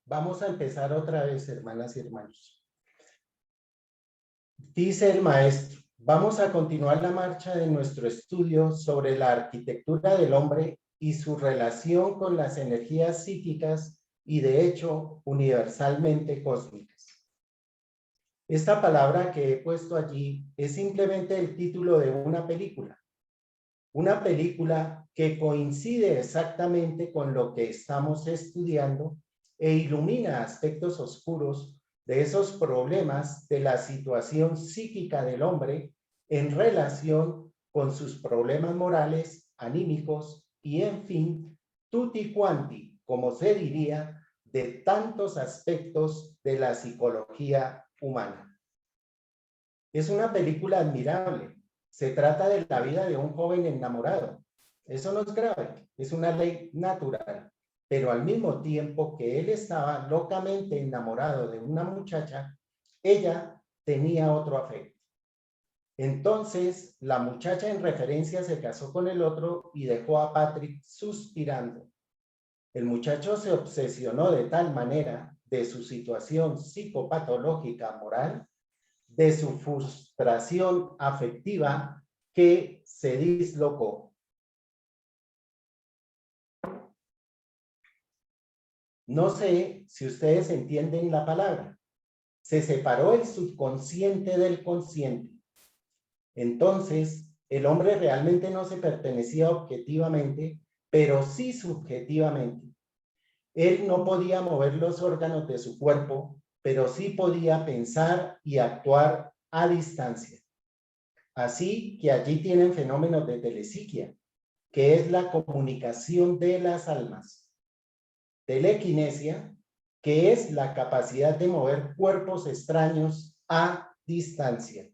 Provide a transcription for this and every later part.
Vamos a empezar otra vez, hermanas y hermanos. Dice el maestro, vamos a continuar la marcha de nuestro estudio sobre la arquitectura del hombre y su relación con las energías psíquicas y, de hecho, universalmente cósmicas. Esta palabra que he puesto allí es simplemente el título de una película que coincide exactamente con lo que estamos estudiando e ilumina aspectos oscuros de esos problemas de la situación psíquica del hombre en relación con sus problemas morales, anímicos y, en fin, tutti quanti, como se diría, de tantos aspectos de la psicología humana. Es una película admirable. Se trata de la vida de un joven enamorado. Eso no es grave, es una ley natural. Pero al mismo tiempo que él estaba locamente enamorado de una muchacha, ella tenía otro afecto. Entonces, la muchacha en referencia se casó con el otro y dejó a Patrick suspirando. El muchacho se obsesionó de tal manera de su situación psicopatológica moral, de su frustración afectiva, que se dislocó. No sé si ustedes entienden la palabra. Se separó el subconsciente del consciente. Entonces, el hombre realmente no se pertenecía objetivamente, pero sí subjetivamente. Él no podía mover los órganos de su cuerpo, pero sí podía pensar y actuar a distancia. Así que allí tienen fenómenos de telepsiquia, que es la comunicación de las almas. Telequinesia, que es la capacidad de mover cuerpos extraños a distancia.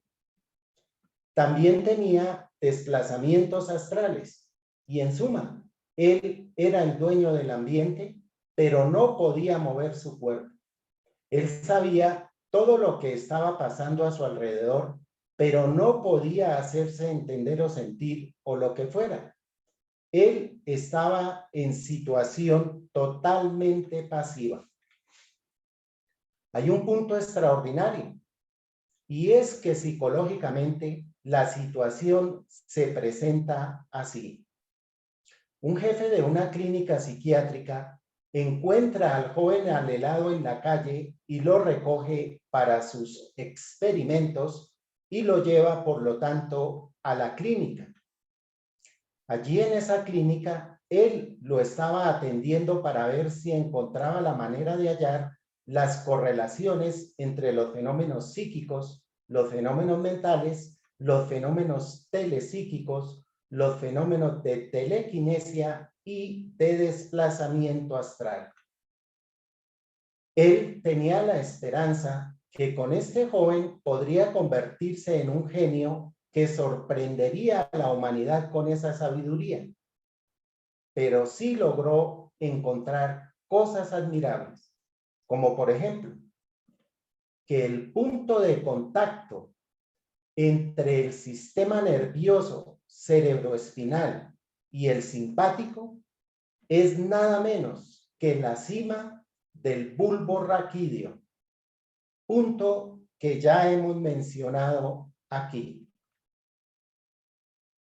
También tenía desplazamientos astrales y, en suma, él era el dueño del ambiente, pero no podía mover su cuerpo. Él sabía todo lo que estaba pasando a su alrededor, pero no podía hacerse entender o sentir o lo que fuera. Él estaba en situación totalmente pasiva. Hay un punto extraordinario, y es que psicológicamente la situación se presenta así. Un jefe de una clínica psiquiátrica encuentra al joven alelado en la calle y lo recoge para sus experimentos y lo lleva, por lo tanto, a la clínica. Allí en esa clínica, él lo estaba atendiendo para ver si encontraba la manera de hallar las correlaciones entre los fenómenos psíquicos, los fenómenos mentales, los fenómenos telepsíquicos, los fenómenos de telequinesia y de desplazamiento astral. Él tenía la esperanza que con este joven podría convertirse en un genio que sorprendería a la humanidad con esa sabiduría, pero sí logró encontrar cosas admirables, como por ejemplo, que el punto de contacto entre el sistema nervioso cerebroespinal y el simpático es nada menos que la cima del bulbo raquídeo, punto que ya hemos mencionado aquí.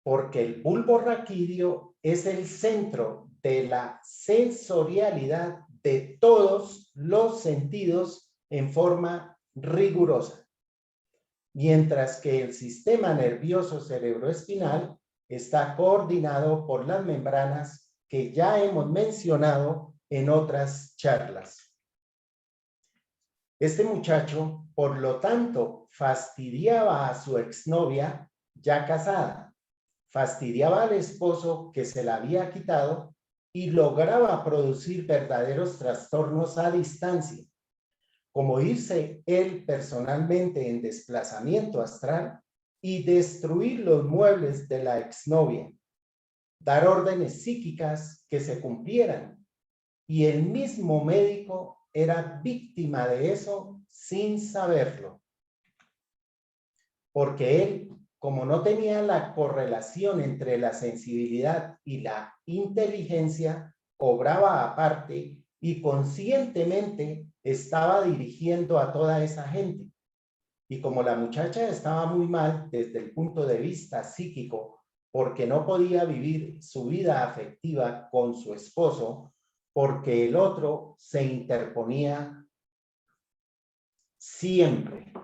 Porque el bulbo raquídeo es el centro de la sensorialidad de todos los sentidos en forma rigurosa, mientras que el sistema nervioso cerebroespinal está coordinado por las membranas que ya hemos mencionado en otras charlas. Este muchacho, por lo tanto, fastidiaba a su exnovia ya casada, fastidiaba al esposo que se la había quitado y lograba producir verdaderos trastornos a distancia, como irse él personalmente en desplazamiento astral y destruir los muebles de la exnovia, dar órdenes psíquicas que se cumplieran, y el mismo médico era víctima de eso sin saberlo, porque él, como no tenía la correlación entre la sensibilidad y la inteligencia, cobraba aparte y conscientemente estaba dirigiendo a toda esa gente. Y como la muchacha estaba muy mal desde el punto de vista psíquico, porque no podía vivir su vida afectiva con su esposo, porque el otro se interponía siempre.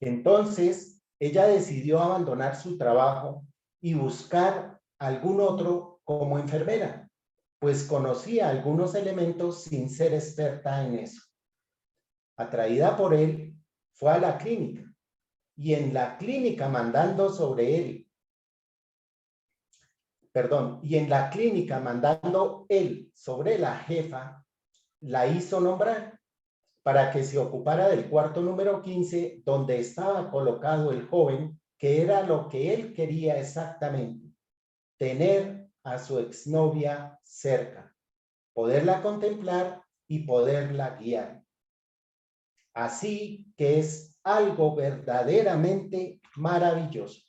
Entonces, ella decidió abandonar su trabajo y buscar algún otro como enfermera, pues conocía algunos elementos sin ser experta en eso. Atraída por él, fue a la clínica y en la clínica mandando él sobre la jefa, la hizo nombrar para que se ocupara del cuarto número 15, donde estaba colocado el joven, que era lo que él quería exactamente, tener a su exnovia cerca, poderla contemplar y poderla guiar. Así que es algo verdaderamente maravilloso.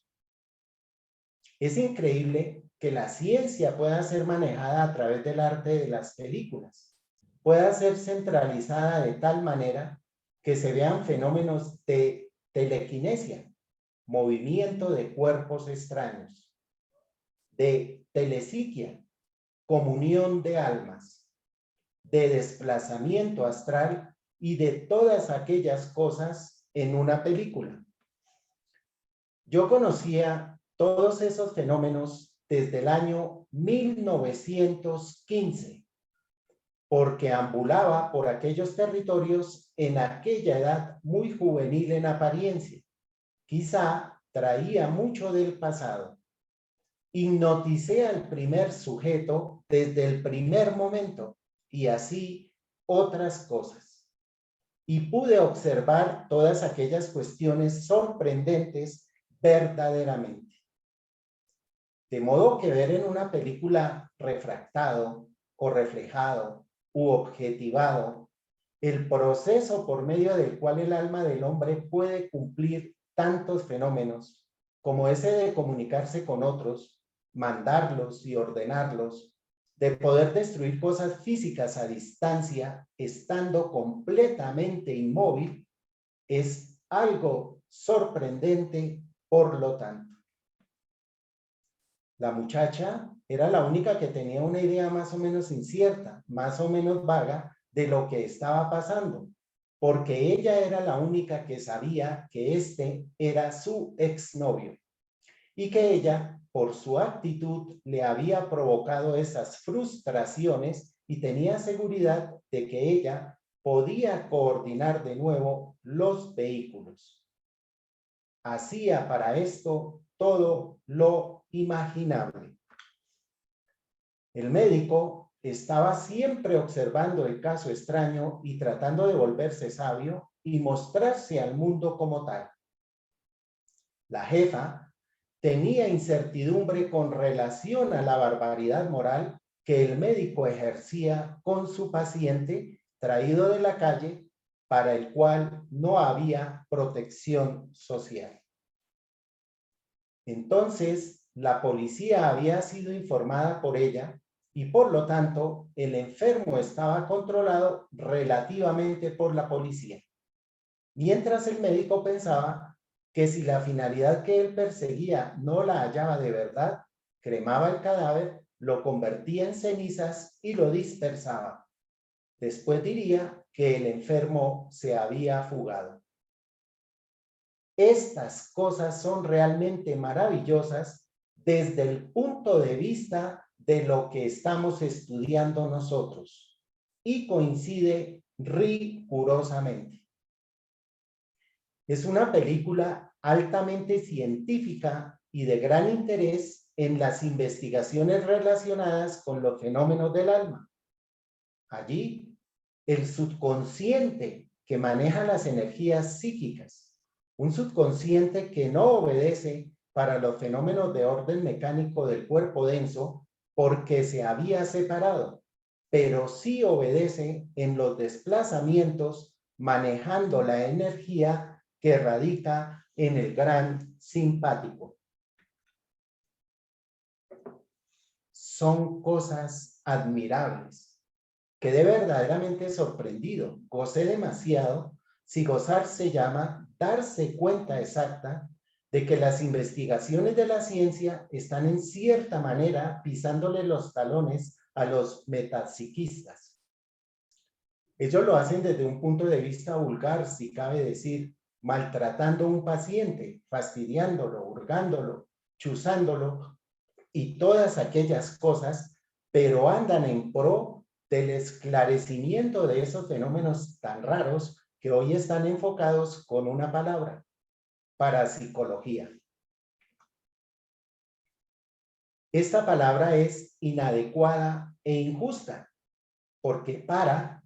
Es increíble que la ciencia pueda ser manejada a través del arte de las películas, pueda ser centralizada de tal manera que se vean fenómenos de telequinesia, movimiento de cuerpos extraños, de telepsiquia, comunión de almas, de desplazamiento astral y de todas aquellas cosas en una película. Yo conocía todos esos fenómenos desde el año 1915, porque ambulaba por aquellos territorios en aquella edad muy juvenil en apariencia. Quizá traía mucho del pasado. Hipnoticé al primer sujeto desde el primer momento y así otras cosas. Y pude observar todas aquellas cuestiones sorprendentes verdaderamente. De modo que ver en una película refractado o reflejado u objetivado el proceso por medio del cual el alma del hombre puede cumplir tantos fenómenos como ese de comunicarse con otros, mandarlos y ordenarlos, de poder destruir cosas físicas a distancia, estando completamente inmóvil, es algo sorprendente por lo tanto. La muchacha era la única que tenía una idea más o menos incierta, más o menos vaga de lo que estaba pasando, porque ella era la única que sabía que este era su exnovio y que ella, por su actitud, le había provocado esas frustraciones y tenía seguridad de que ella podía coordinar de nuevo los vehículos. Hacía para esto todo lo imaginable. El médico estaba siempre observando el caso extraño y tratando de volverse sabio y mostrarse al mundo como tal. La jefa tenía incertidumbre con relación a la barbaridad moral que el médico ejercía con su paciente traído de la calle, para el cual no había protección social. Entonces, la policía había sido informada por ella y por lo tanto el enfermo estaba controlado relativamente por la policía. Mientras el médico pensaba que si la finalidad que él perseguía no la hallaba de verdad, cremaba el cadáver, lo convertía en cenizas y lo dispersaba. Después diría que el enfermo se había fugado. Estas cosas son realmente maravillosas desde el punto de vista de lo que estamos estudiando nosotros y coincide rigurosamente. Es una película altamente científica y de gran interés en las investigaciones relacionadas con los fenómenos del alma. Allí, el subconsciente que maneja las energías psíquicas, un subconsciente que no obedece para los fenómenos de orden mecánico del cuerpo denso porque se había separado, pero sí obedece en los desplazamientos manejando la energía que radica en el gran simpático. Son cosas admirables. Quedé verdaderamente sorprendido, gocé demasiado, si gozar se llama darse cuenta exacta de que las investigaciones de la ciencia están en cierta manera pisándole los talones a los metapsiquistas. Ellos lo hacen desde un punto de vista vulgar, si cabe decir, maltratando a un paciente, fastidiándolo, hurgándolo, chuzándolo y todas aquellas cosas, pero andan en pro del esclarecimiento de esos fenómenos tan raros que hoy están enfocados con una palabra: parapsicología. Esta palabra es inadecuada e injusta, porque para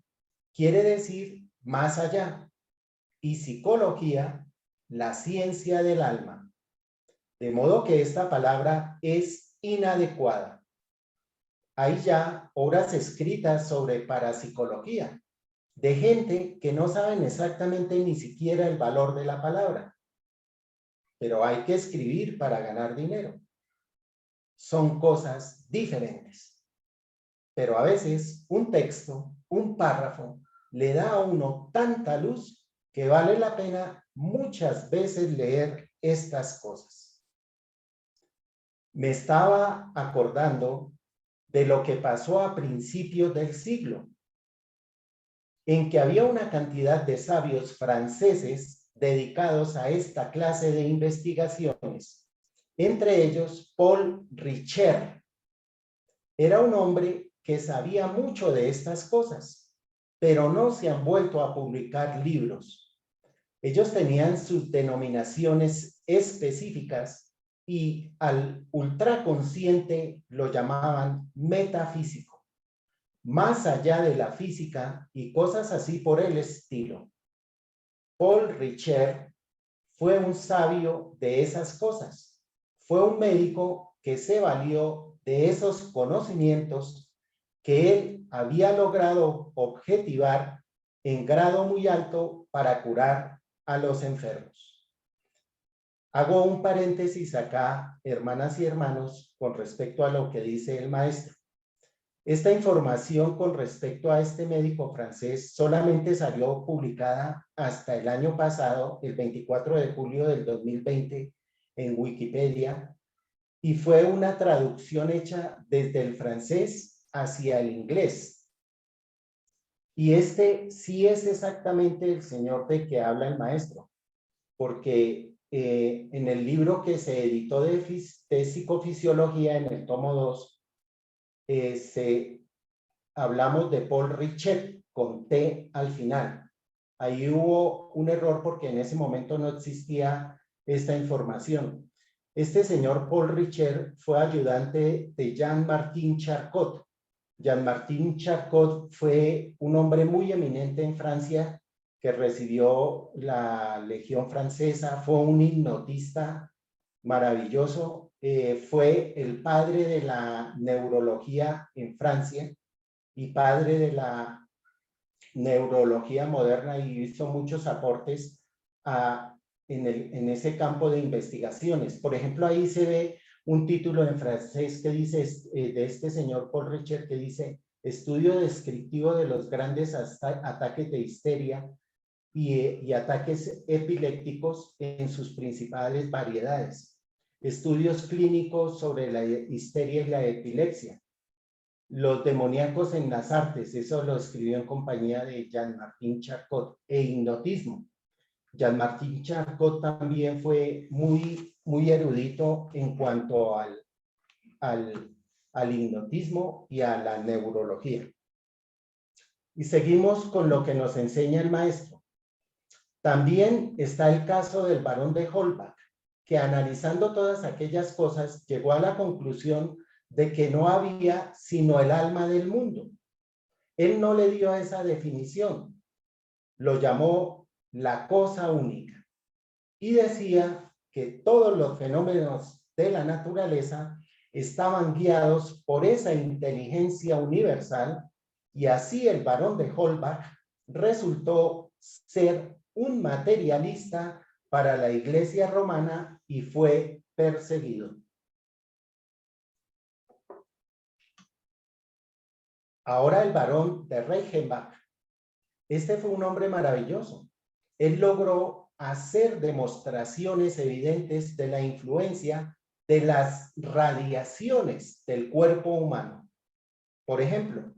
quiere decir más allá y psicología, la ciencia del alma. De modo que esta palabra es inadecuada. Hay ya obras escritas sobre parapsicología de gente que no saben exactamente ni siquiera el valor de la palabra, pero hay que escribir para ganar dinero. Son cosas diferentes. Pero a veces un texto, un párrafo, le da a uno tanta luz que vale la pena muchas veces leer estas cosas. Me estaba acordando de lo que pasó a principios del siglo, en que había una cantidad de sabios franceses dedicados a esta clase de investigaciones, entre ellos Paul Richer. Era un hombre que sabía mucho de estas cosas, pero no se han vuelto a publicar libros. Ellos tenían sus denominaciones específicas y al ultraconsciente lo llamaban metafísico, más allá de la física y cosas así por el estilo. Paul Richer fue un sabio de esas cosas. Fue un médico que se valió de esos conocimientos que él había logrado objetivar en grado muy alto para curar a los enfermos. Hago un paréntesis acá, hermanas y hermanos, con respecto a lo que dice el maestro. Esta información con respecto a este médico francés solamente salió publicada hasta el año pasado, el 24 de julio del 2020, en Wikipedia, y fue una traducción hecha desde el francés hacia el inglés. Y este sí es exactamente el señor de que habla el maestro, porque en el libro que se editó de psicofisiología, en el tomo 2, hablamos de Paul Richer, con T al final. Ahí hubo un error porque en ese momento no existía esta información. Este señor Paul Richer fue ayudante de Jean-Martin Charcot. Jean-Martin Charcot fue un hombre muy eminente en Francia que recibió la Legión Francesa, fue un hipnotista maravilloso, fue el padre de la neurología en Francia y padre de la neurología moderna, y hizo muchos aportes en ese campo de investigaciones. Por ejemplo, ahí se ve un título en francés que dice, de este señor Paul Richer, que dice: estudio descriptivo de los grandes ataques de histeria y ataques epilépticos en sus principales variedades. Estudios clínicos sobre la histeria y la epilepsia. Los demoníacos en las artes, eso lo escribió en compañía de Jean-Martin Charcot, e hipnotismo. Jean-Martin Charcot también fue muy erudito en cuanto al hipnotismo y a la neurología. Y seguimos con lo que nos enseña el maestro. También está el caso del barón de Holbach, que analizando todas aquellas cosas llegó a la conclusión de que no había sino el alma del mundo. Él no le dio esa definición, lo llamó la cosa única, y decía que todos los fenómenos de la naturaleza estaban guiados por esa inteligencia universal, y así el barón de Holbach resultó ser un materialista para la Iglesia romana y fue perseguido. Ahora el barón de Reichenbach. Este fue un hombre maravilloso. Él logró hacer demostraciones evidentes de la influencia de las radiaciones del cuerpo humano. Por ejemplo,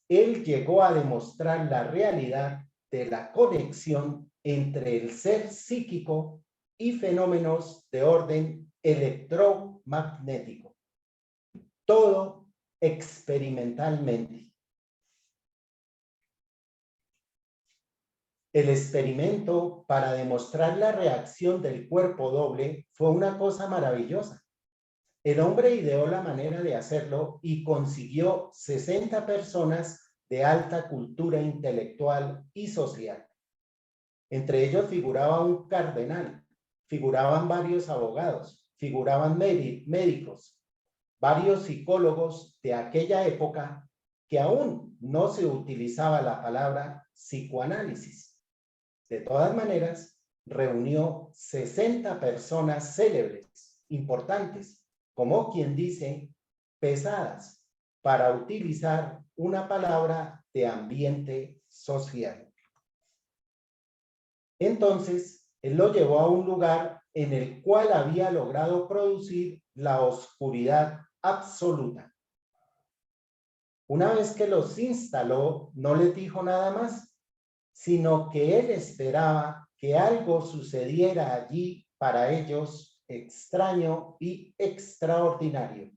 él llegó a demostrar la realidad de la conexión entre el ser psíquico y fenómenos de orden electromagnético. Todo experimentalmente. El experimento para demostrar la reacción del cuerpo doble fue una cosa maravillosa. El hombre ideó la manera de hacerlo y consiguió 60 personas de alta cultura intelectual y social. Entre ellos figuraba un cardenal, figuraban varios abogados, figuraban médicos, varios psicólogos de aquella época que aún no se utilizaba la palabra psicoanálisis. De todas maneras, reunió 60 personas célebres, importantes, como quien dice, pesadas, para utilizar una palabra de ambiente social. Entonces, él lo llevó a un lugar en el cual había logrado producir la oscuridad absoluta. Una vez que los instaló, no les dijo nada más, sino que él esperaba que algo sucediera allí para ellos extraño y extraordinario.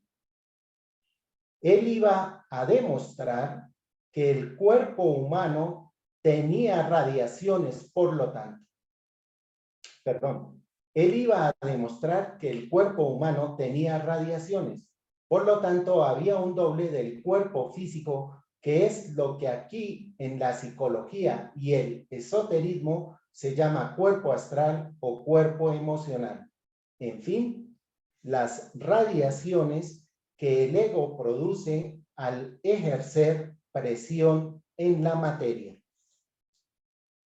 Él iba a demostrar que el cuerpo humano tenía radiaciones, él iba a demostrar que el cuerpo humano tenía radiaciones, por lo tanto había un doble del cuerpo físico, que es lo que aquí en la psicología y el esoterismo se llama cuerpo astral o cuerpo emocional. En fin, las radiaciones que el ego produce al ejercer presión en la materia.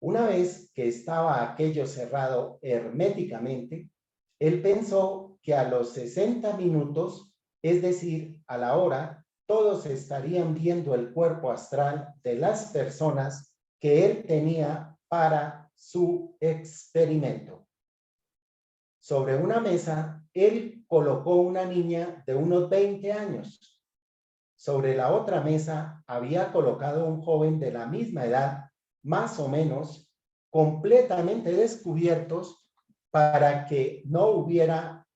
Una vez que estaba aquello cerrado herméticamente, él pensó que a los 60 minutos, es decir, a la hora, todos estarían viendo el cuerpo astral de las personas que él tenía para su experimento. Sobre una mesa, él colocó una niña de unos 20 años. Sobre la otra mesa había colocado un joven de la misma edad, más o menos, completamente descubiertos para que no hubiera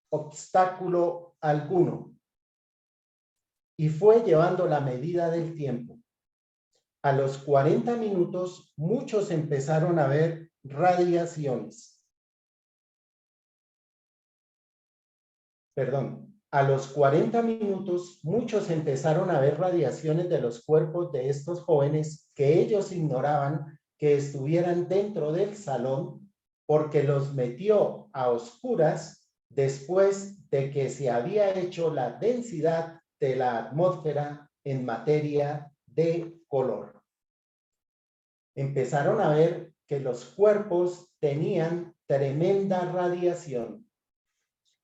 obstáculo alguno. Y fue llevando la medida del tiempo. A los 40 minutos, muchos empezaron a ver radiaciones. A los 40 minutos, muchos empezaron a ver radiaciones de los cuerpos de estos jóvenes que ellos ignoraban que estuvieran dentro del salón porque los metió a oscuras después de que se había hecho la densidad de la atmósfera en materia de color. Empezaron a ver que los cuerpos tenían tremenda radiación.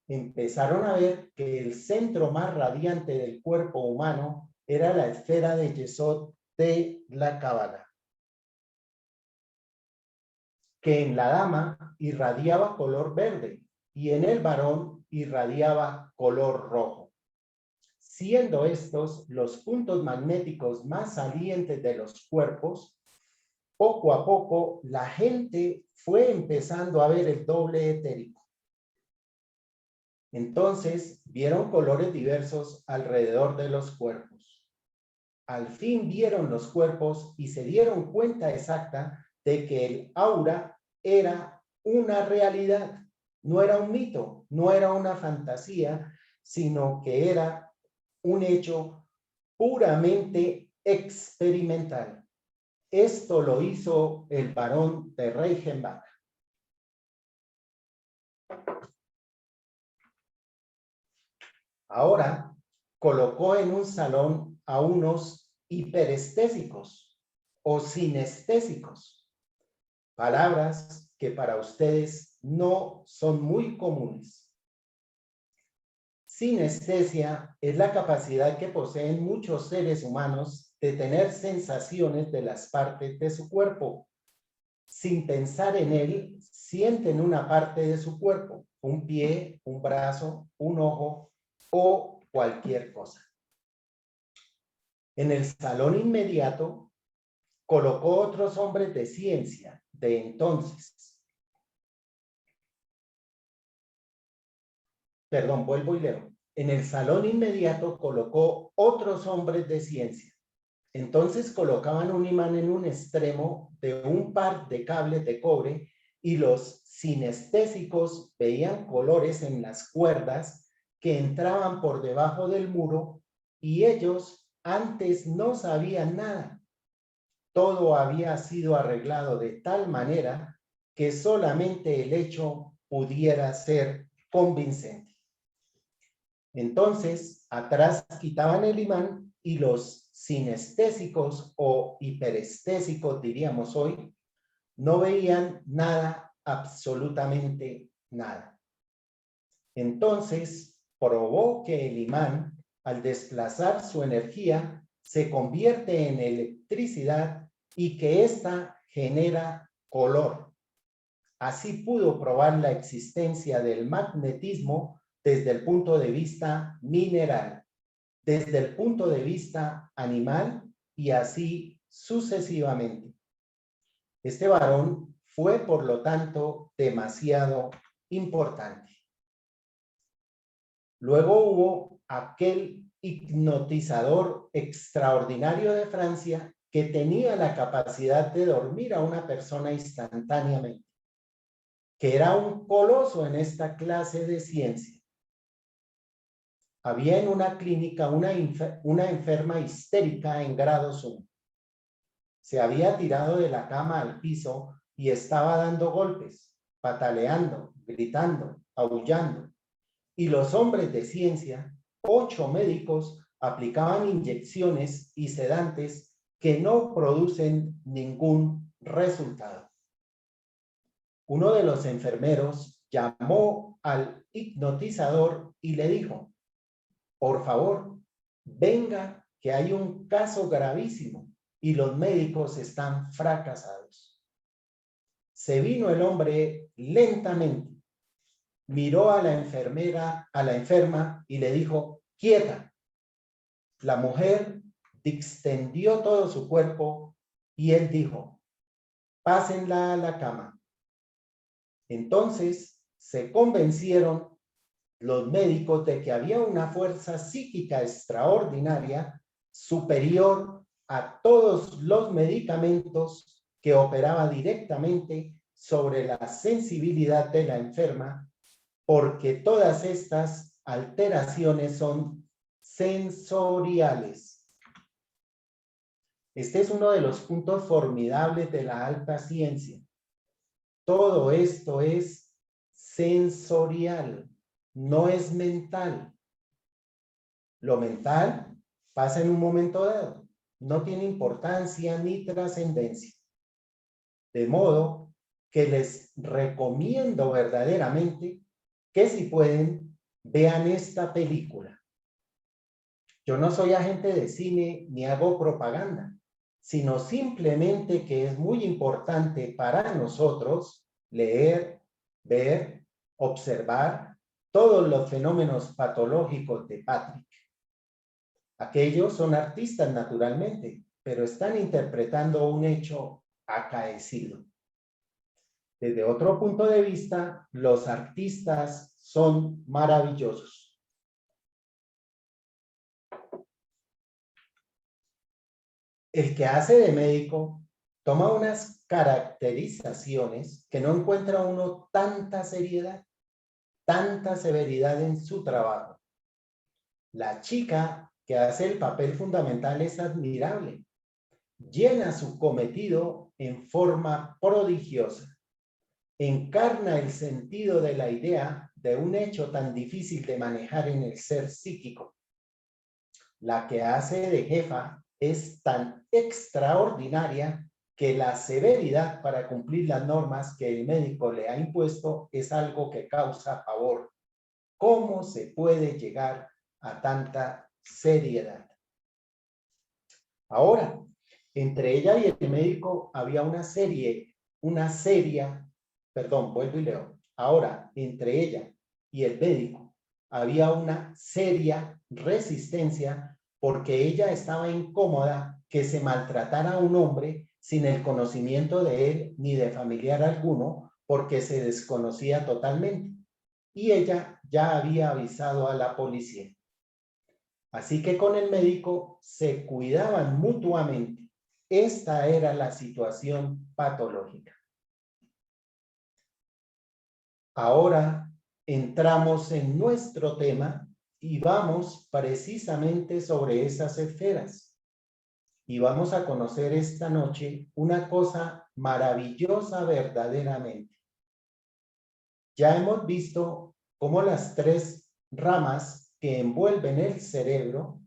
Empezaron a ver que el centro más radiante del cuerpo humano era la esfera de Yesod de la Cábala, que en la dama irradiaba color verde y en el varón irradiaba color rojo, siendo estos los puntos magnéticos más salientes de los cuerpos. Poco a poco la gente fue empezando a ver el doble etérico. Entonces vieron colores diversos alrededor de los cuerpos. Al fin vieron los cuerpos y se dieron cuenta exacta de que el aura era una realidad, no era un mito, no era una fantasía, sino que era un hecho puramente experimental. Esto lo hizo el barón de Reichenbach. Ahora colocó en un salón a unos hiperestésicos o sinestésicos, palabras que para ustedes no son muy comunes. sinestesia es la capacidad que poseen muchos seres humanos de tener sensaciones de las partes de su cuerpo. Sin pensar en él, sienten una parte de su cuerpo, un pie, un brazo, un ojo o cualquier cosa. En el salón inmediato colocó otros hombres de ciencia de entonces. Perdón, vuelvo y leo. En el salón inmediato colocó otros hombres de ciencia. Entonces colocaban un imán en un extremo de un par de cables de cobre y los sinestésicos veían colores en las cuerdas que entraban por debajo del muro y ellos antes no sabían nada. Todo había sido arreglado de tal manera que solamente el hecho pudiera ser convincente. Entonces, atrás quitaban el imán y los sinestésicos o hiperestésicos, diríamos hoy, no veían nada, absolutamente nada. Entonces, probó que el imán, al desplazar su energía, se convierte en electricidad y que ésta genera color. Así pudo probar la existencia del magnetismo desde el punto de vista mineral, desde el punto de vista animal y así sucesivamente. Este varón fue, por lo tanto, demasiado importante. Luego hubo aquel hipnotizador extraordinario de Francia que tenía la capacidad de dormir a una persona instantáneamente, que era un coloso en esta clase de ciencia. Había en una clínica una enferma histérica en grado 1. Se había tirado de la cama al piso y estaba dando golpes, pataleando, gritando, aullando. Y los hombres de ciencia, 8 médicos, aplicaban inyecciones y sedantes que no producen ningún resultado. Uno de los enfermeros llamó al hipnotizador y le dijo: por favor, venga, que hay un caso gravísimo y los médicos están fracasados. Se vino el hombre lentamente, miró a la enferma y le dijo: quieta. La mujer extendió todo su cuerpo y él dijo: pásenla a la cama. Entonces se convencieron los médicos de que había una fuerza psíquica extraordinaria, superior a todos los medicamentos, que operaba directamente sobre la sensibilidad de la enferma, porque todas estas alteraciones son sensoriales. Este es uno de los puntos formidables de la alta ciencia. Todo esto es sensorial. No es mental. Lo mental pasa en un momento dado. No tiene importancia ni trascendencia. De modo que les recomiendo verdaderamente que, si pueden, vean esta película. Yo no soy agente de cine ni hago propaganda, sino simplemente que es muy importante para nosotros leer, ver, observar todos los fenómenos patológicos de Patrick. Aquellos son artistas naturalmente, pero están interpretando un hecho acaecido. Desde otro punto de vista, los artistas son maravillosos. El que hace de médico toma unas caracterizaciones que no encuentra uno tanta seriedad, tanta severidad en su trabajo. La chica que hace el papel fundamental es admirable. Llena su cometido en forma prodigiosa. Encarna el sentido de la idea de un hecho tan difícil de manejar en el ser psíquico. La que hace de jefa es tan extraordinaria que la severidad para cumplir las normas que el médico le ha impuesto es algo que causa pavor. ¿Cómo se puede llegar a tanta seriedad? Ahora, entre ella y el médico había vuelvo y leo. Ahora, entre ella y el médico había una seria resistencia porque ella estaba incómoda que se maltratara a un hombre sin el conocimiento de él ni de familiar alguno, porque se desconocía totalmente. Y ella ya había avisado a la policía. Así que con el médico se cuidaban mutuamente. Esta era la situación patológica. Ahora entramos en nuestro tema y vamos precisamente sobre esas esferas. Y vamos a conocer esta noche una cosa maravillosa verdaderamente. Ya hemos visto cómo las tres ramas que envuelven el cerebro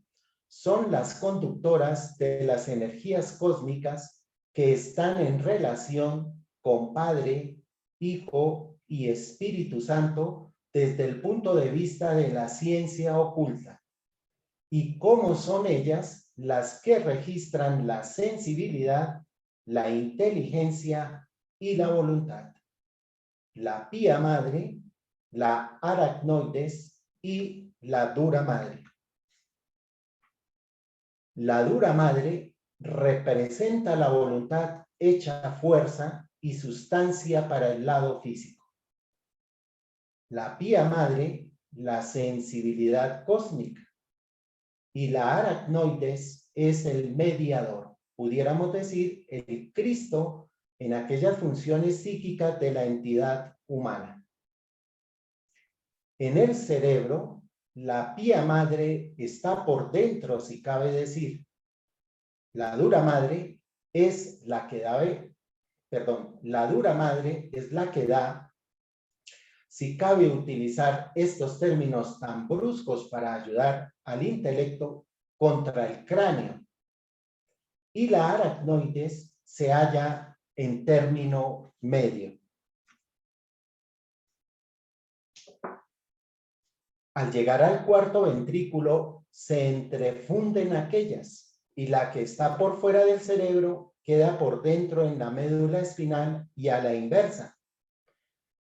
son las conductoras de las energías cósmicas que están en relación con Padre, Hijo y Espíritu Santo desde el punto de vista de la ciencia oculta. Y cómo son ellas las que registran la sensibilidad, la inteligencia y la voluntad. La pía madre, la aracnoides y la dura madre. La dura madre representa la voluntad hecha fuerza y sustancia para el lado físico. La pía madre, la sensibilidad cósmica. Y la aracnoides es el mediador, pudiéramos decir el Cristo en aquellas funciones psíquicas de la entidad humana. En el cerebro, la pía madre está por dentro, si cabe decir. La dura madre es la que da, la dura madre es la que da, si cabe utilizar estos términos tan bruscos para ayudar al intelecto, contra el cráneo. Y la aracnoides se halla en término medio. Al llegar al cuarto ventrículo, se entrefunden aquellas, y la que está por fuera del cerebro queda por dentro en la médula espinal y a la inversa,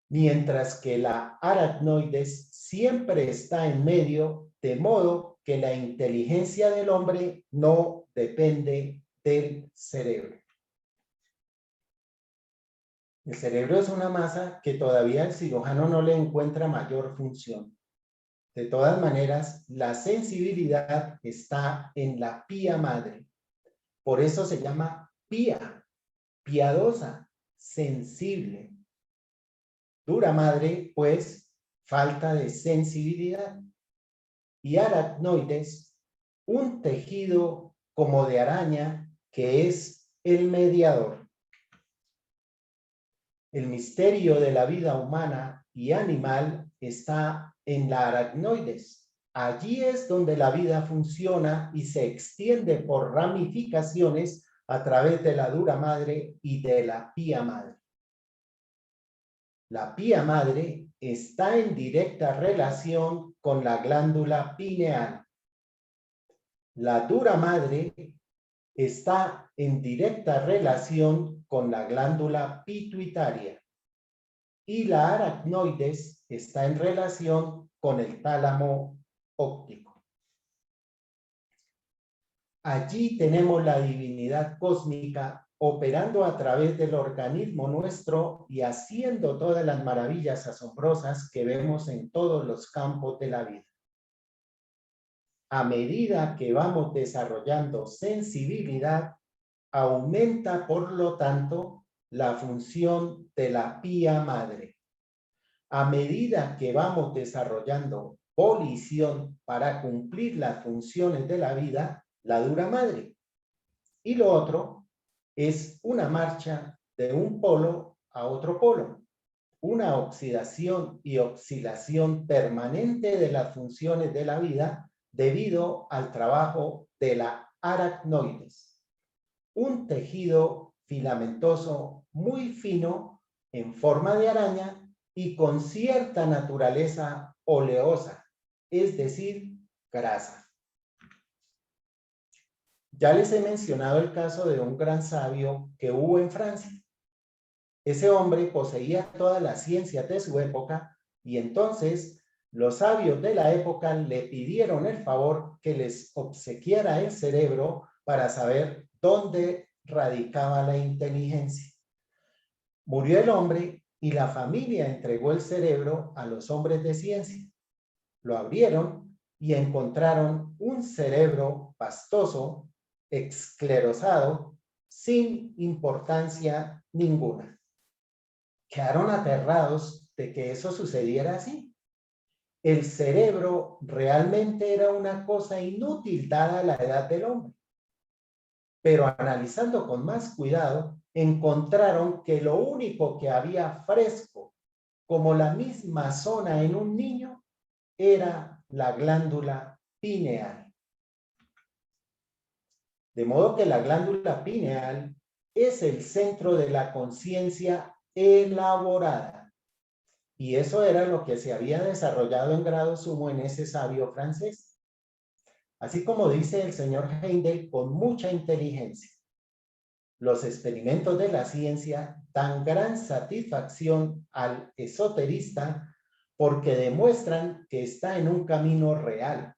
mientras que la aracnoides siempre está en medio, de modo que la inteligencia del hombre no depende del cerebro. El cerebro es una masa que todavía el cirujano no le encuentra mayor función. De todas maneras, la sensibilidad está en la pía madre. Por eso se llama pía, piadosa, sensible. Dura madre, pues, falta de sensibilidad. Y aracnoides, un tejido como de araña que es el mediador. El misterio de la vida humana y animal está en la aracnoides. Allí es donde la vida funciona y se extiende por ramificaciones a través de la dura madre y de la pía madre. La pía madre está en directa relación con la glándula pineal. La dura madre está en directa relación con la glándula pituitaria. Y la aracnoides está en relación con el tálamo óptico. Allí tenemos la divinidad cósmica operando a través del organismo nuestro y haciendo todas las maravillas asombrosas que vemos en todos los campos de la vida. A medida que vamos desarrollando sensibilidad, aumenta por lo tanto la función de la pía madre. A medida que vamos desarrollando volición para cumplir las funciones de la vida, la dura madre. Y lo otro es una marcha de un polo a otro polo, una oxidación y oscilación permanente de las funciones de la vida debido al trabajo de la aracnoides, un tejido filamentoso muy fino en forma de araña y con cierta naturaleza oleosa, es decir, grasa. Ya les he mencionado el caso de un gran sabio que hubo en Francia. Ese hombre poseía todas las ciencias de su época y entonces los sabios de la época le pidieron el favor que les obsequiara el cerebro para saber dónde radicaba la inteligencia. Murió el hombre y la familia entregó el cerebro a los hombres de ciencia. Lo abrieron y encontraron un cerebro pastoso, esclerosado, sin importancia ninguna. Quedaron aterrados de que eso sucediera así. El cerebro realmente era una cosa inútil dada la edad del hombre. Pero analizando con más cuidado, encontraron que lo único que había fresco, como la misma zona en un niño, era la glándula pineal. De modo que la glándula pineal es el centro de la conciencia elaborada. Y eso era lo que se había desarrollado en grado sumo en ese sabio francés. Así como dice el señor Heindel con mucha inteligencia, los experimentos de la ciencia dan gran satisfacción al esoterista porque demuestran que está en un camino real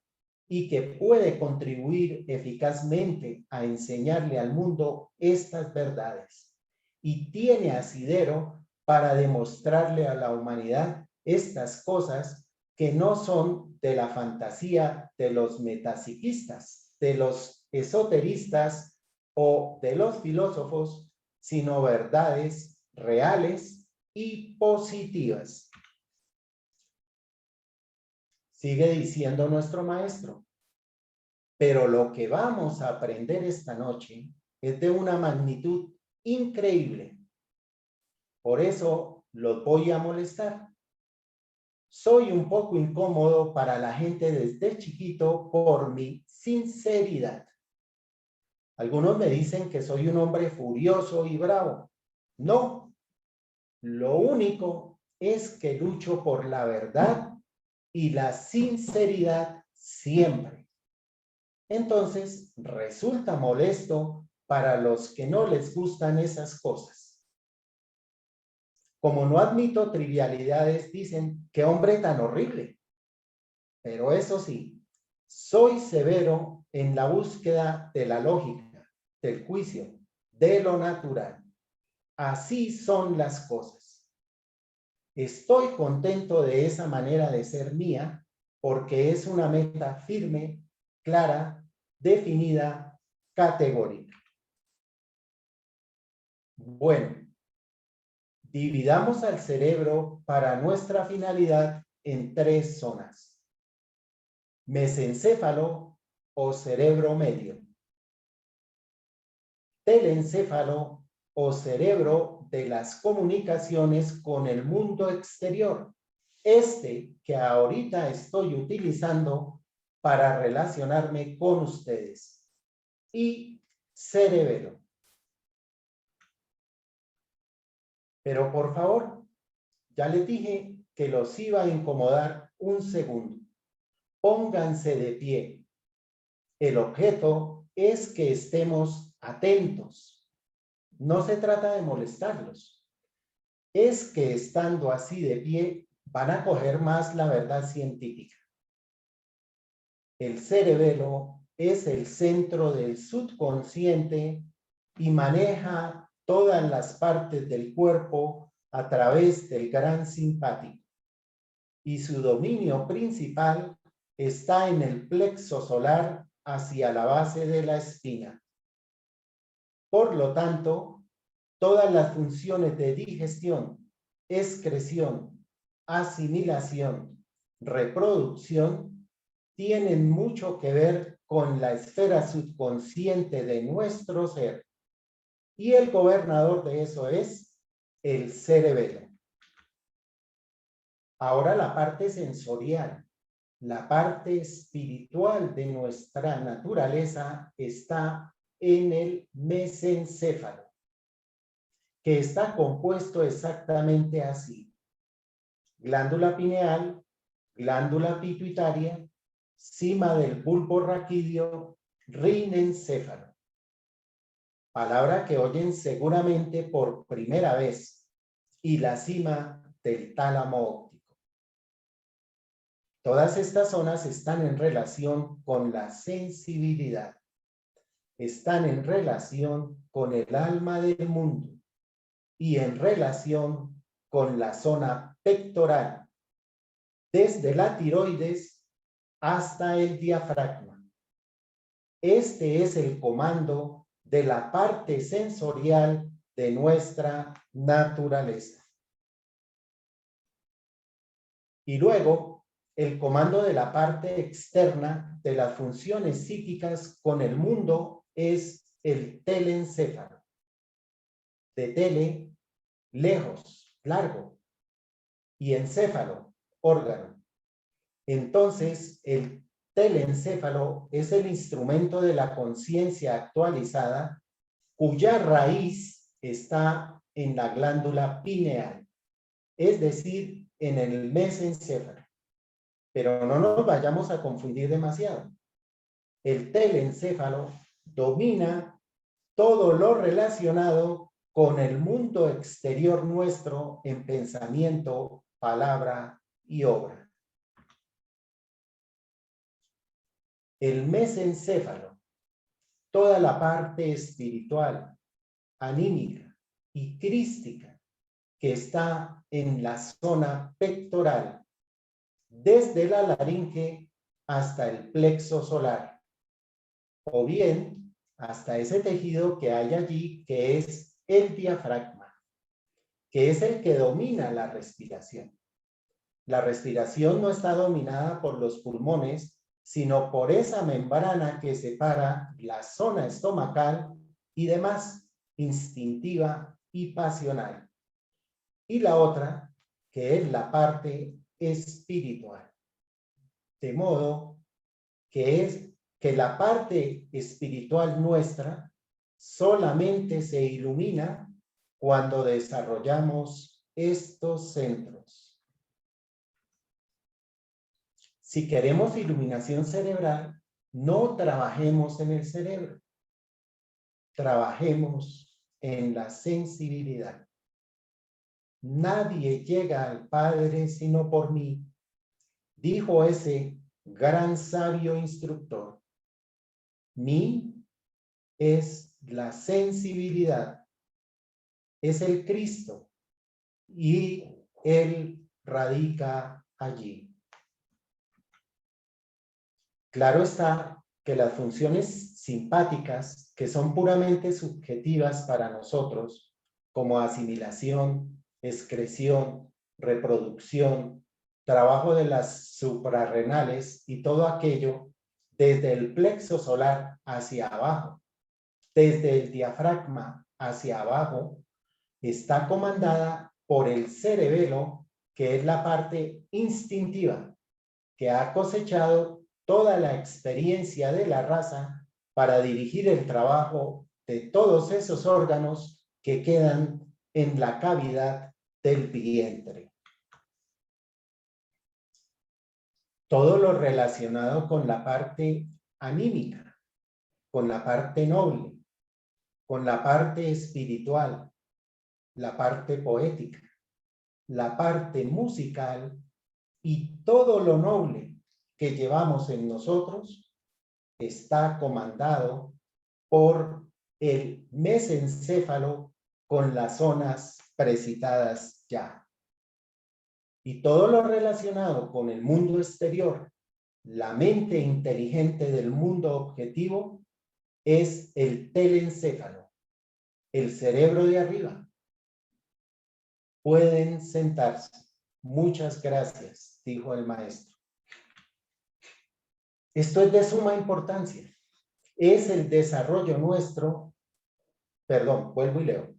y que puede contribuir eficazmente a enseñarle al mundo estas verdades. Y tiene asidero para demostrarle a la humanidad estas cosas que no son de la fantasía de los metapsiquistas, de los esoteristas o de los filósofos, sino verdades reales y positivas. Sigue diciendo nuestro maestro, pero lo que vamos a aprender esta noche es de una magnitud increíble. Por eso los voy a molestar. Soy un poco incómodo para la gente desde chiquito por mi sinceridad. Algunos me dicen que soy un hombre furioso y bravo. No, lo único es que lucho por la verdad y la sinceridad siempre. Entonces, resulta molesto para los que no les gustan esas cosas. Como no admito trivialidades, dicen, qué hombre tan horrible. Pero eso sí, soy severo en la búsqueda de la lógica, del juicio, de lo natural. Así son las cosas. Estoy contento de esa manera de ser mía porque es una meta firme, clara, definida, categórica. Bueno, dividamos al cerebro para nuestra finalidad en 3 zonas. Mesencéfalo o cerebro medio. Telencéfalo o cerebro de las comunicaciones con el mundo exterior. Este que ahorita estoy utilizando para relacionarme con ustedes. Y cerebelo. Pero por favor, ya les dije que los iba a incomodar un segundo. Pónganse de pie. El objeto es que estemos atentos. No se trata de molestarlos. Es que estando así de pie van a coger más la verdad científica. El cerebelo es el centro del subconsciente y maneja todas las partes del cuerpo a través del gran simpático. Y su dominio principal está en el plexo solar hacia la base de la espina. Por lo tanto, todas las funciones de digestión, excreción, asimilación, reproducción, tienen mucho que ver con la esfera subconsciente de nuestro ser. Y el gobernador de eso es el cerebelo. Ahora la parte sensorial, la parte espiritual de nuestra naturaleza está en el mesencéfalo, que está compuesto exactamente así. Glándula pineal, glándula pituitaria, cima del bulbo raquídeo, rinencéfalo. Palabra que oyen seguramente por primera vez, y la cima del tálamo óptico. Todas estas zonas están en relación con la sensibilidad, están en relación con el alma del mundo y en relación con la zona pectoral, desde la tiroides hasta el diafragma. Este es el comando de la parte sensorial de nuestra naturaleza. Y luego, el comando de la parte externa de las funciones psíquicas con el mundo es el telencéfalo. De tele, lejos, largo, y encéfalo, órgano. Entonces, el telencéfalo es el instrumento de la conciencia actualizada cuya raíz está en la glándula pineal, es decir, en el mesencéfalo. Pero no nos vayamos a confundir demasiado. El telencéfalo domina todo lo relacionado con el mundo exterior nuestro en pensamiento, palabra y obra. El mesencéfalo, toda la parte espiritual, anímica y crística que está en la zona pectoral, desde la laringe hasta el plexo solar, o bien hasta ese tejido que hay allí, que es el diafragma, que es el que domina la respiración. La respiración no está dominada por los pulmones, sino por esa membrana que separa la zona estomacal y demás, instintiva y pasional. Y la otra, que es la parte espiritual. De modo que la parte espiritual nuestra solamente se ilumina cuando desarrollamos estos centros. Si queremos iluminación cerebral, no trabajemos en el cerebro, trabajemos en la sensibilidad. Nadie llega al Padre sino por mí, dijo ese gran sabio instructor. Mí es la sensibilidad, es el Cristo, y Él radica allí. Claro está que las funciones simpáticas, que son puramente subjetivas para nosotros, como asimilación, excreción, reproducción, trabajo de las suprarrenales y todo aquello, desde el plexo solar hacia abajo, desde el diafragma hacia abajo, está comandada por el cerebelo, que es la parte instintiva, que ha cosechado toda la experiencia de la raza para dirigir el trabajo de todos esos órganos que quedan en la cavidad del vientre. Todo lo relacionado con la parte anímica, con la parte noble, con la parte espiritual, la parte poética, la parte musical y todo lo noble que llevamos en nosotros está comandado por el mesencéfalo con las zonas precitadas ya. Y todo lo relacionado con el mundo exterior, la mente inteligente del mundo objetivo, es el telencéfalo, el cerebro de arriba. Pueden sentarse. Muchas gracias, dijo el maestro. Esto es de suma importancia. Es el desarrollo nuestro. Perdón, vuelvo y leo.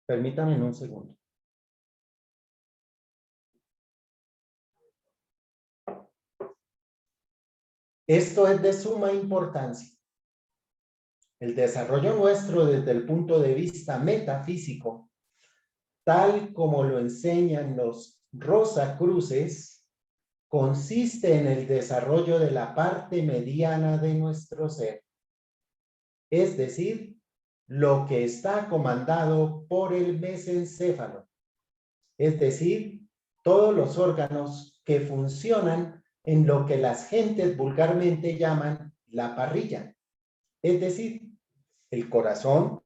Permítanme un segundo. Esto es de suma importancia. El desarrollo nuestro desde el punto de vista metafísico, tal como lo enseñan los Rosacruces, consiste en el desarrollo de la parte mediana de nuestro ser, es decir, lo que está comandado por el mesencéfalo, es decir, todos los órganos que funcionan en lo que las gentes vulgarmente llaman la parrilla, es decir, el corazón,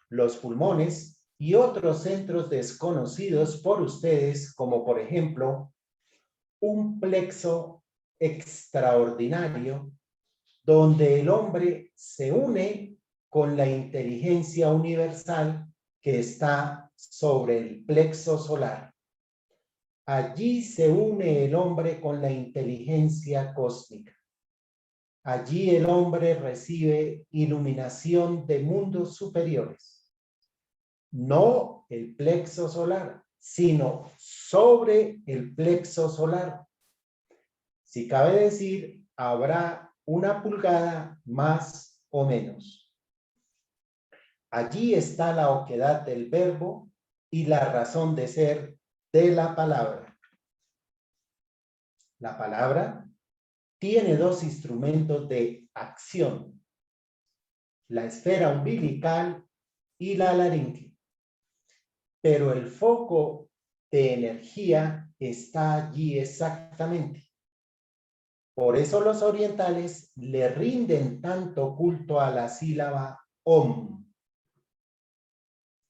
los pulmones y otros centros desconocidos por ustedes, como por ejemplo, un plexo extraordinario, donde el hombre se une con la inteligencia universal que está sobre el plexo solar. Allí se une el hombre con la inteligencia cósmica. Allí el hombre recibe iluminación de mundos superiores. No el plexo solar, sino sobre el plexo solar. Si cabe decir, habrá una pulgada más o menos. Allí está la oquedad del verbo y la razón de ser de la palabra. La palabra tiene dos instrumentos de acción: la esfera umbilical y la laringe. Pero el foco de energía está allí exactamente. Por eso los orientales le rinden tanto culto a la sílaba Om.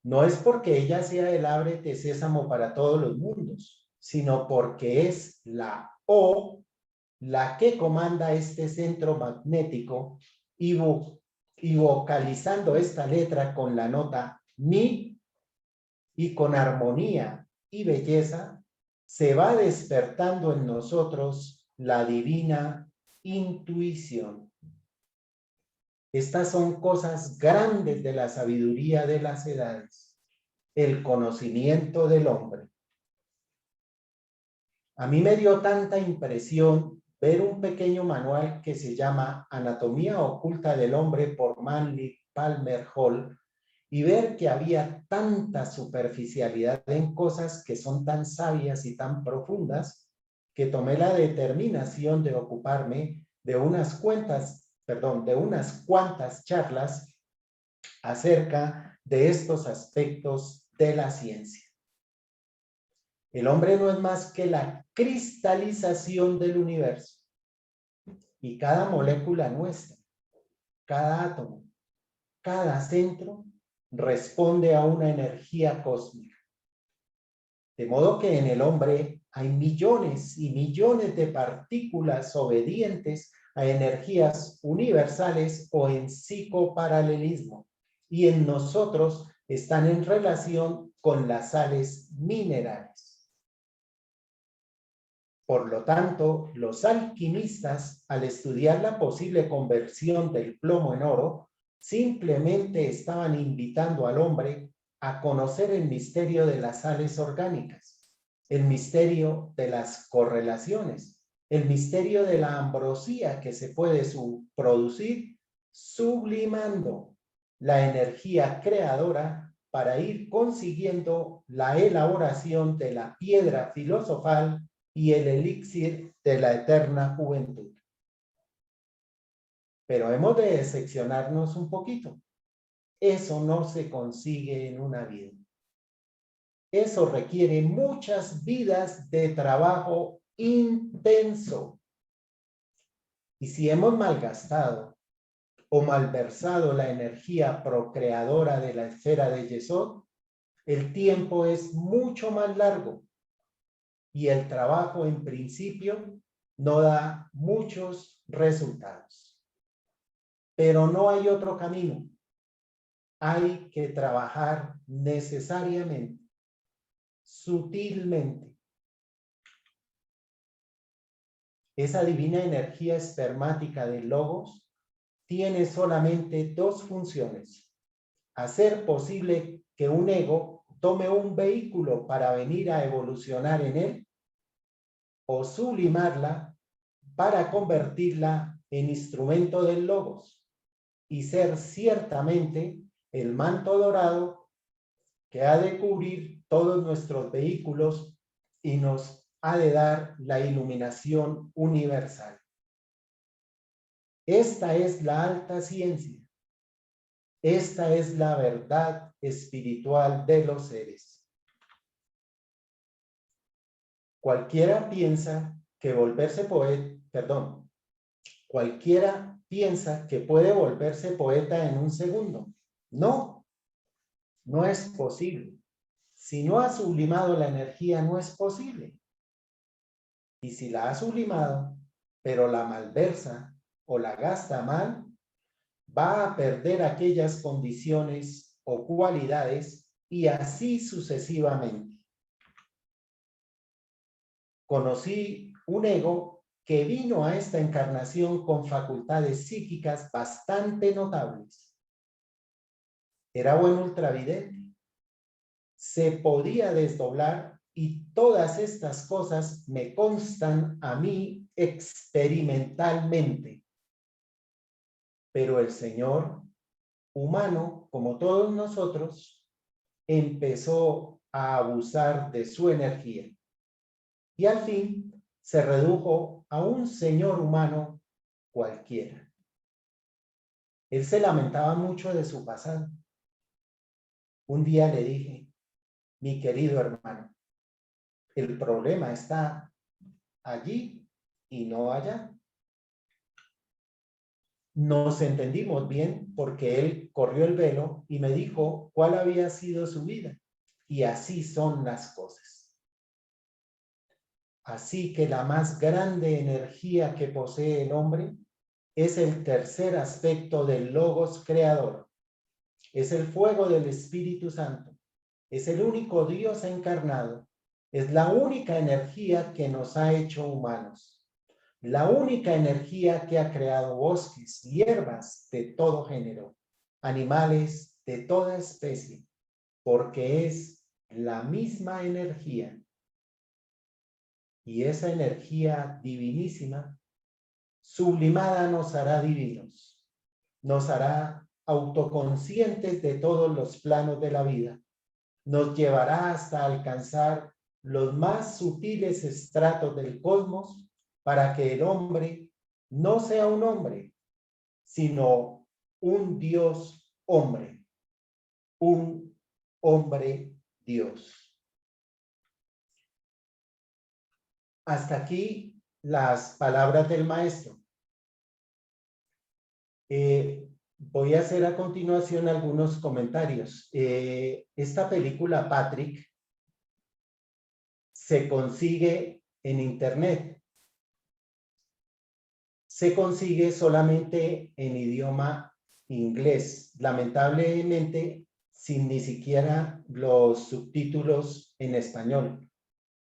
No es porque ella sea el ábrete sésamo para todos los mundos, sino porque es la O la que comanda este centro magnético y vocalizando esta letra con la nota Mi y con armonía y belleza, se va despertando en nosotros la divina intuición. Estas son cosas grandes de la sabiduría de las edades, el conocimiento del hombre. A mí me dio tanta impresión ver un pequeño manual que se llama Anatomía Oculta del Hombre por Manly Palmer Hall y ver que había tanta superficialidad en cosas que son tan sabias y tan profundas que tomé la determinación de ocuparme de unas cuantas charlas acerca de estos aspectos de la ciencia. El hombre no es más que la cristalización del universo y cada molécula nuestra, cada átomo, cada centro responde a una energía cósmica. De modo que en el hombre hay millones y millones de partículas obedientes a energías universales o en psicoparalelismo, y en nosotros están en relación con las sales minerales. Por lo tanto, los alquimistas, al estudiar la posible conversión del plomo en oro, simplemente estaban invitando al hombre a conocer el misterio de las sales orgánicas, el misterio de las correlaciones, el misterio de la ambrosía que se puede producir sublimando la energía creadora para ir consiguiendo la elaboración de la piedra filosofal y el elixir de la eterna juventud. Pero hemos de decepcionarnos un poquito. Eso no se consigue en una vida. Eso requiere muchas vidas de trabajo intenso. Y si hemos malgastado o malversado la energía procreadora de la esfera de Yesod, el tiempo es mucho más largo y el trabajo en principio no da muchos resultados. Pero no hay otro camino. Hay que trabajar necesariamente, sutilmente. Esa divina energía espermática del Logos tiene solamente dos funciones: hacer posible que un ego tome un vehículo para venir a evolucionar en él, o sublimarla para convertirla en instrumento del Logos y ser ciertamente el manto dorado que ha de cubrir todos nuestros vehículos y nos ha de dar la iluminación universal. Esta es la alta ciencia. Esta es la verdad espiritual de los seres. Cualquiera piensa que volverse poeta, cualquiera piensa que puede volverse poeta en un segundo. No, no es posible. Si no ha sublimado la energía, no es posible. Y si la ha sublimado, pero la malversa o la gasta mal, va a perder aquellas condiciones o cualidades y así sucesivamente. Conocí un ego que vino a esta encarnación con facultades psíquicas bastante notables. Era buen ultravidente. Se podía desdoblar y todas estas cosas me constan a mí experimentalmente. Pero el Señor, humano como todos nosotros, empezó a abusar de su energía. Y al fin se redujo a un señor humano cualquiera. Él se lamentaba mucho de su pasado. Un día le dije, mi querido hermano, el problema está allí y no allá. Nos entendimos bien porque él corrió el velo y me dijo cuál había sido su vida. Y así son las cosas. Así que la más grande energía que posee el hombre es el tercer aspecto del Logos creador. Es el fuego del Espíritu Santo. Es el único Dios encarnado. Es la única energía que nos ha hecho humanos. La única energía que ha creado bosques, hierbas de todo género, animales de toda especie, porque es la misma energía. Y esa energía divinísima, sublimada, nos hará divinos, nos hará autoconscientes de todos los planos de la vida, nos llevará hasta alcanzar los más sutiles estratos del cosmos para que el hombre no sea un hombre, sino un Dios hombre, un hombre Dios. Hasta aquí las palabras del maestro. Voy a hacer a continuación algunos comentarios. Esta película, Patrick, se consigue en internet. Se consigue solamente en idioma inglés, lamentablemente sin ni siquiera los subtítulos en español.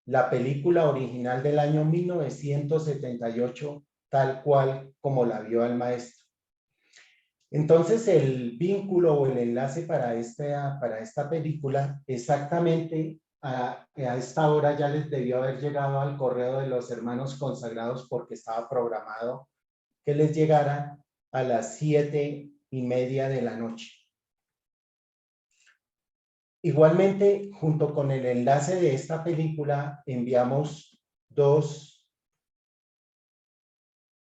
La película original del año 1978, tal cual como la vio el maestro. Entonces, el vínculo o el enlace para esta película, exactamente a esta hora ya les debió haber llegado al correo de los hermanos consagrados porque estaba programado que les llegara a las 7:30 de la noche. Igualmente, junto con el enlace de esta película, enviamos 2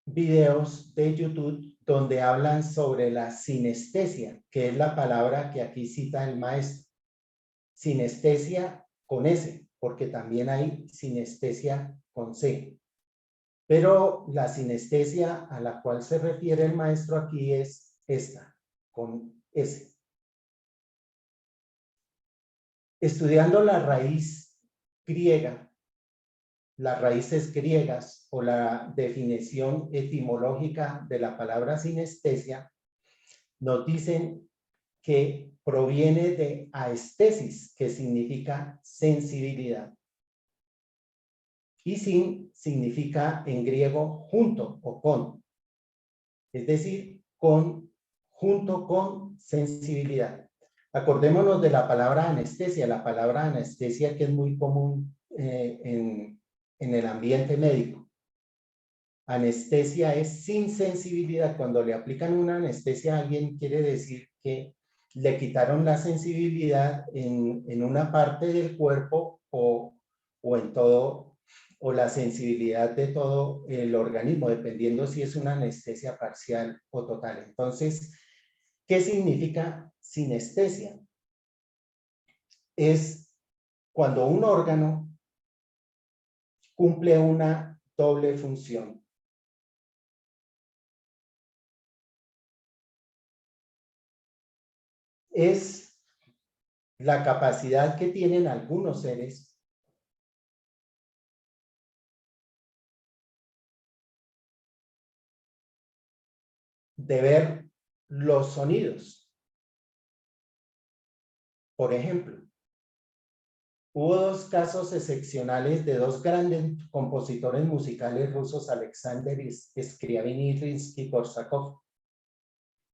videos de YouTube donde hablan sobre la sinestesia, que es la palabra que aquí cita el maestro. Sinestesia con S, porque también hay sinestesia con C. Pero la sinestesia a la cual se refiere el maestro aquí es esta, con S. Estudiando la raíz griega, las raíces griegas o la definición etimológica de la palabra sinestesia, nos dicen que proviene de aestesis, que significa sensibilidad. Y sin significa en griego junto o con. Es decir, junto con sensibilidad. Acordémonos de la palabra anestesia. La palabra anestesia que es muy común en el ambiente médico. Anestesia es sin sensibilidad. Cuando le aplican una anestesia a alguien, quiere decir que le quitaron la sensibilidad en una parte del cuerpo o en todo o la sensibilidad de todo el organismo, dependiendo si es una anestesia parcial o total. Entonces, ¿qué significa sinestesia? Es cuando un órgano cumple una doble función. Es la capacidad que tienen algunos seres de ver los sonidos. Por ejemplo, hubo dos casos excepcionales de dos grandes compositores musicales rusos, Alexander Scriabin y Rimsky-Korsakov.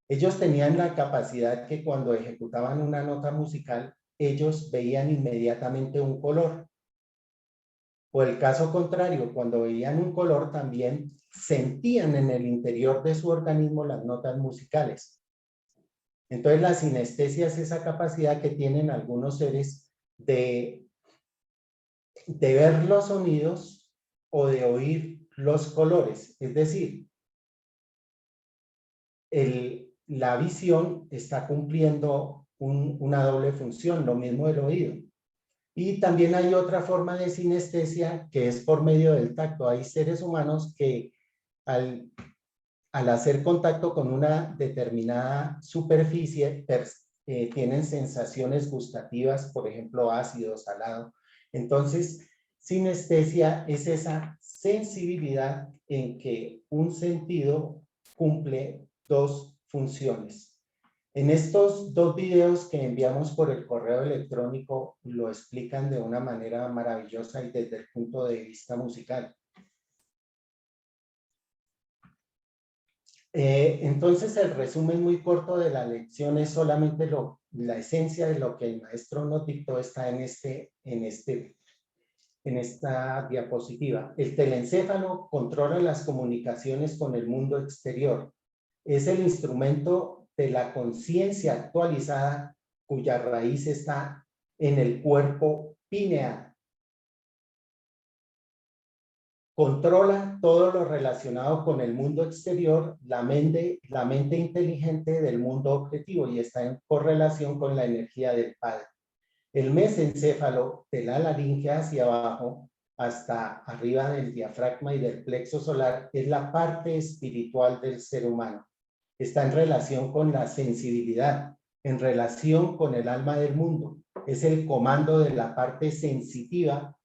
Ellos tenían la capacidad que cuando ejecutaban una nota musical, ellos veían inmediatamente un color. O el caso contrario, cuando veían un color también sentían en el interior de su organismo las notas musicales. Entonces la sinestesia es esa capacidad que tienen algunos seres de ver los sonidos o de oír los colores. Es decir, la visión está cumpliendo una doble función, lo mismo el oído. Y también hay otra forma de sinestesia que es por medio del tacto. Hay seres humanos que al hacer contacto con una determinada superficie tienen sensaciones gustativas, por ejemplo, ácido, salado. Entonces, sinestesia es esa sensibilidad en que un sentido cumple dos funciones. En estos dos videos que enviamos por el correo electrónico lo explican de una manera maravillosa y desde el punto de vista musical. Entonces el resumen muy corto de la lección es solamente la esencia de lo que el maestro nos dictó está en esta diapositiva. El telencéfalo controla las comunicaciones con el mundo exterior. Es el instrumento de la conciencia actualizada cuya raíz está en el cuerpo pineal. Controla todo lo relacionado con el mundo exterior, la mente inteligente del mundo objetivo y está en correlación con la energía del Padre. El mesencéfalo de la laringe hacia abajo hasta arriba del diafragma y del plexo solar es la parte espiritual del ser humano. Está en relación con la sensibilidad, en relación con el alma del mundo. Es el comando de la parte sensitiva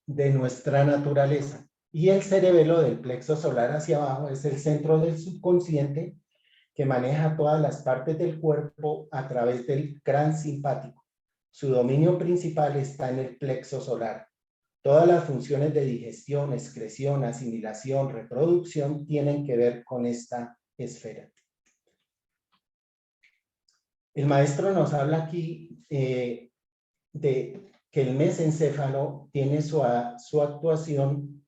de nuestra naturaleza. Y el cerebelo del plexo solar hacia abajo es el centro del subconsciente que maneja todas las partes del cuerpo a través del cráneo simpático. Su dominio principal está en el plexo solar. Todas las funciones de digestión, excreción, asimilación, reproducción tienen que ver con esta esfera. El maestro nos habla aquí de que el mesencéfalo tiene su actuación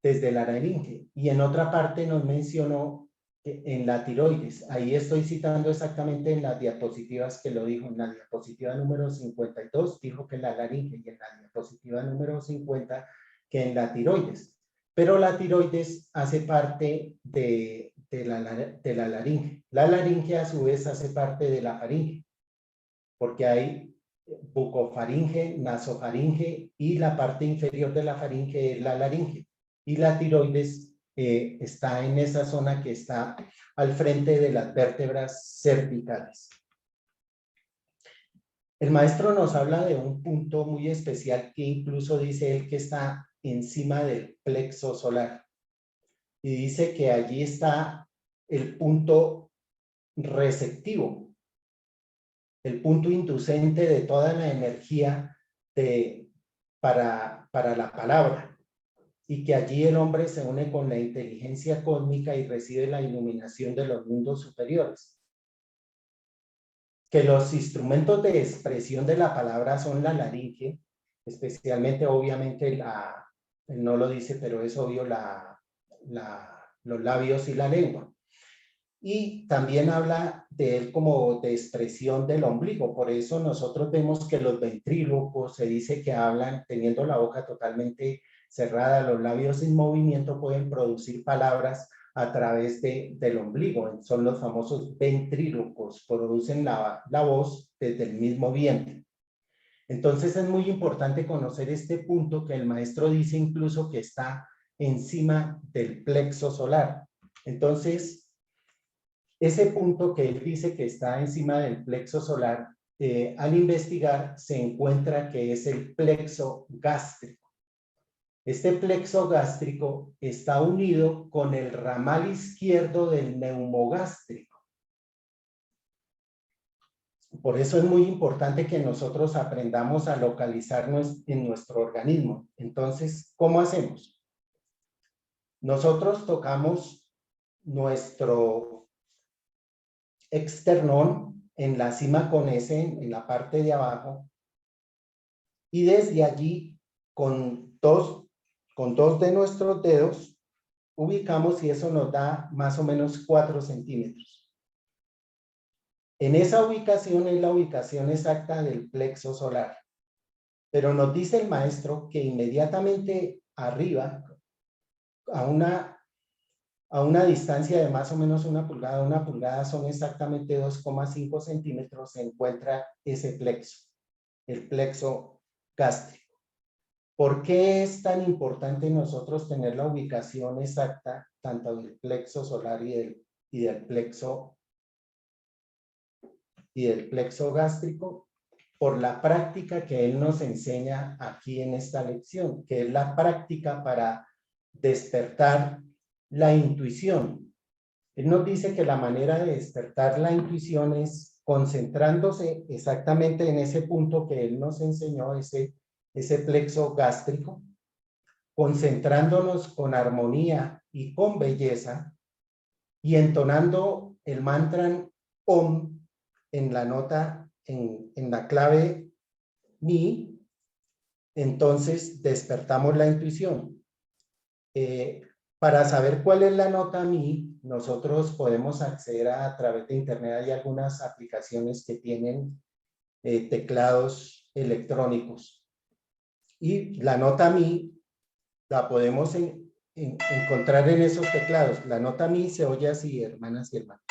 desde la laringe y en otra parte nos mencionó en la tiroides. Ahí estoy citando exactamente en las diapositivas que lo dijo. En la diapositiva número 52 dijo que en la laringe y en la diapositiva número 50 que en la tiroides. Pero la tiroides hace parte de la laringe. La laringe a su vez hace parte de la faringe, porque hay bucofaringe, nasofaringe y la parte inferior de la faringe es la laringe. Y la tiroides está en esa zona que está al frente de las vértebras cervicales. El maestro nos habla de un punto muy especial que incluso dice él que está encima del plexo solar. Y dice que allí está el punto receptivo, el punto inducente de toda la energía para la palabra, y que allí el hombre se une con la inteligencia cósmica y recibe la iluminación de los mundos superiores. Que los instrumentos de expresión de la palabra son la laringe, especialmente obviamente no lo dice, pero es obvio los labios y la lengua. y también habla de él como de expresión del ombligo. Por eso nosotros vemos que los ventrílocos se dice que hablan teniendo la boca totalmente cerrada, los labios sin movimiento, pueden producir palabras a través del ombligo. Son los famosos ventrílocos, producen la voz desde el mismo vientre. Entonces es muy importante conocer este punto que el maestro dice incluso que está encima del plexo solar. Entonces, ese punto que él dice que está encima del plexo solar, al investigar se encuentra que es el plexo gástrico. Este plexo gástrico está unido con el ramal izquierdo del neumogástrico. Por eso es muy importante que nosotros aprendamos a localizarnos en nuestro organismo. Entonces, ¿cómo hacemos? Nosotros tocamos nuestro externón en la cima con S, en la parte de abajo, y desde allí con dos de nuestros dedos ubicamos y eso nos da más o menos 4 centímetros. En esa ubicación es la ubicación exacta del plexo solar. Pero nos dice el maestro que inmediatamente arriba, a una distancia de más o menos 1 pulgada son exactamente 2,5 centímetros, se encuentra ese plexo, el plexo gástrico. ¿Por qué es tan importante nosotros tener la ubicación exacta tanto del plexo solar y del plexo gástrico? Por la práctica que él nos enseña aquí en esta lección, que es la práctica para despertar la intuición. Él nos dice que la manera de despertar la intuición es concentrándose exactamente en ese punto que él nos enseñó, ese plexo gástrico, concentrándonos con armonía y con belleza y entonando el mantra Om en la nota, en la clave Mi. Entonces despertamos la intuición. Para saber cuál es la nota Mi, nosotros podemos acceder a través de internet. Hay algunas aplicaciones que tienen teclados electrónicos. Y la nota Mi la podemos encontrar en esos teclados. La nota Mi se oye así, hermanas y hermanos.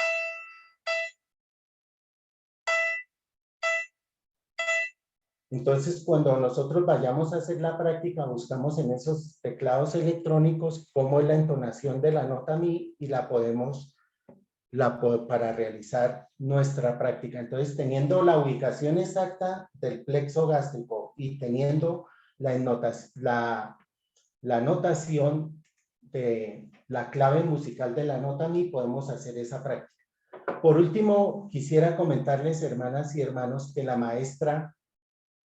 Entonces, cuando nosotros vayamos a hacer la práctica, buscamos en esos teclados electrónicos cómo es la entonación de la nota Mi y la podemos para realizar nuestra práctica. Entonces, teniendo la ubicación exacta del plexo gástrico y teniendo la notación de la clave musical de la nota Mi, podemos hacer esa práctica. Por último, quisiera comentarles, hermanas y hermanos, que la maestra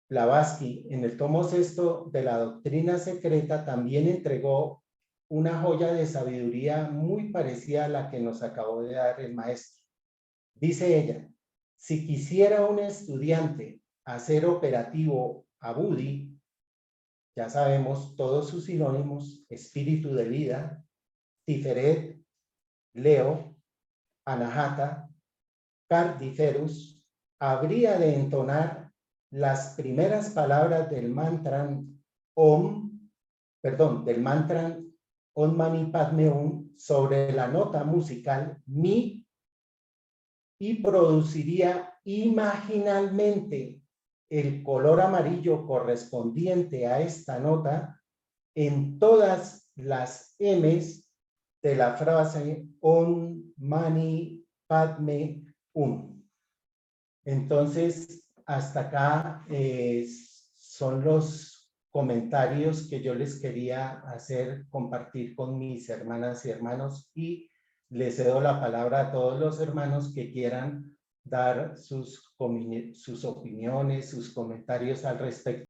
Blavatsky, en el tomo 6 de la Doctrina Secreta, también entregó una joya de sabiduría muy parecida a la que nos acabó de dar el maestro. Dice ella, si quisiera un estudiante hacer operativo a Buddhi, ya sabemos todos sus sinónimos: espíritu de vida, Tiferet, Leo, Anahata, Cardiferus, habría de entonar las primeras palabras del mantra Om Mani Padme Hum sobre la nota musical Mi y produciría imaginalmente el color amarillo correspondiente a esta nota en todas las M's de la frase Om Mani Padme Hum. Entonces, hasta acá son los comentarios que yo les quería hacer, compartir con mis hermanas y hermanos, y les cedo la palabra a todos los hermanos que quieran dar sus opiniones, sus comentarios al respecto.